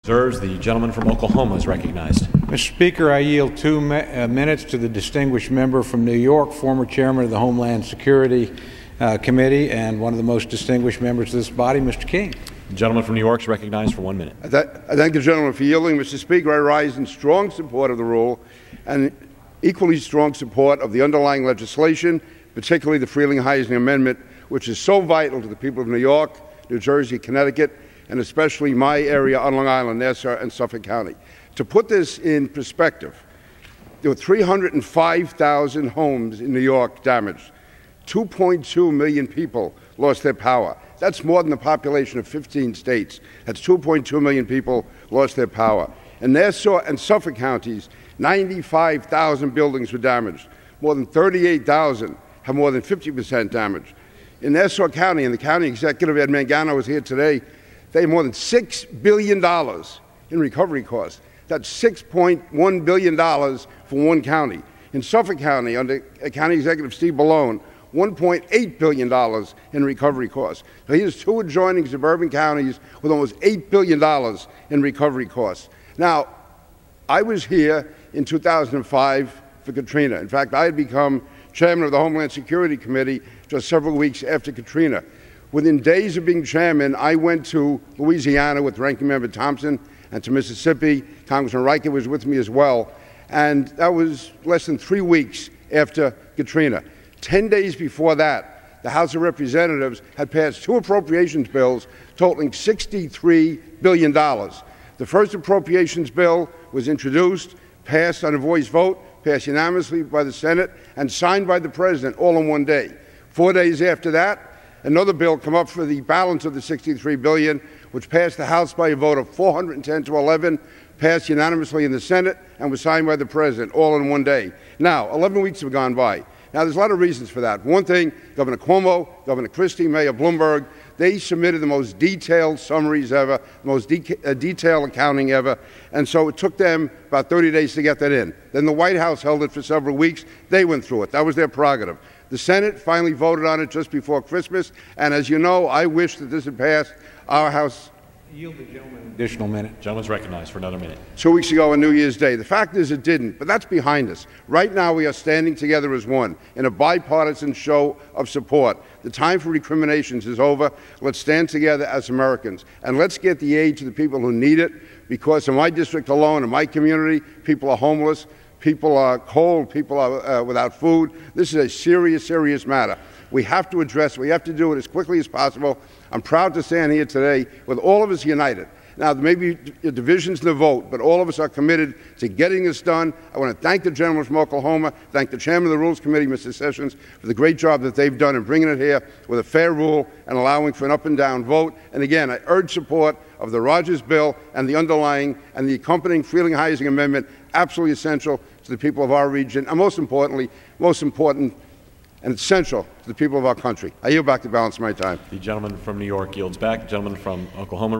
The gentleman from Oklahoma is recognized. Mr. Speaker, I yield 2 minutes to the distinguished member from New York, former chairman of the Homeland Security Committee and one of the most distinguished members of this body, Mr. King. The gentleman from New York is recognized for 1 minute. I thank the gentleman for yielding. Mr. Speaker, I rise in strong support of the rule and equally strong support of the underlying legislation, particularly the Freeling-Heising Amendment, which is so vital to the people of New York, New Jersey, Connecticut, and especially my area on Long Island, Nassau and Suffolk County. To put this in perspective, there were 305,000 homes in New York damaged. 2.2 million people lost their power. That's more than the population of 15 states. That's 2.2 million people lost their power. In Nassau and Suffolk counties, 95,000 buildings were damaged. More than 38,000 have more than 50% damage. In Nassau County, and the county executive, Ed Mangano, was here today, they have more than $6 billion in recovery costs. That's $6.1 billion for one county. In Suffolk County, under County Executive Steve Bellone, $1.8 billion in recovery costs. So here's two adjoining suburban counties with almost $8 billion in recovery costs. Now, I was here in 2005 for Katrina. In fact, I had become chairman of the Homeland Security Committee just several weeks after Katrina. Within days of being chairman, I went to Louisiana with Ranking Member Thompson and to Mississippi. Congressman Riker was with me as well. And that was less than 3 weeks after Katrina. 10 days before that, the House of Representatives had passed 2 appropriations bills totaling $63 billion. The first appropriations bill was introduced, passed on a voice vote, passed unanimously by the Senate, and signed by the President all in one day. 4 days after that, another bill came up for the balance of the $63 billion, which passed the House by a vote of 410 to 11, passed unanimously in the Senate, and was signed by the President all in one day. Now, 11 weeks have gone by. Now, there's a lot of reasons for that. One thing, Governor Cuomo, Governor Christie, Mayor Bloomberg, they submitted the most detailed summaries ever, the most detailed accounting ever, and so it took them about 30 days to get that in. Then the White House held it for several weeks. They went through it. That was their prerogative. The Senate finally voted on it just before Christmas, and as you know, I wish that this had passed our House. Yield the gentleman an additional minute. Gentleman's recognized for another minute. 2 weeks ago on New Year's Day. The fact is it didn't, but that's behind us. Right now we are standing together as one in a bipartisan show of support. The time for recriminations is over. Let's stand together as Americans, and let's get the aid to the people who need it, because in my district alone, in my community, people are homeless, people are cold, people are without food. This is a serious, serious matter. We have to address it. We have to do it as quickly as possible. I'm proud to stand here today with all of us united. Now, there may be divisions in the vote, but all of us are committed to getting this done. I want to thank the gentleman from Oklahoma, thank the chairman of the Rules Committee, Mr. Sessions, for the great job that they've done in bringing it here with a fair rule and allowing for an up and down vote. And again, I urge support of the Rogers bill and the underlying and the accompanying Freeling-Heising Amendment, absolutely essential to the people of our region, and most importantly, most important and essential to the people of our country. I yield back the balance of my time. The gentleman from New York yields back. The gentleman from Oklahoma.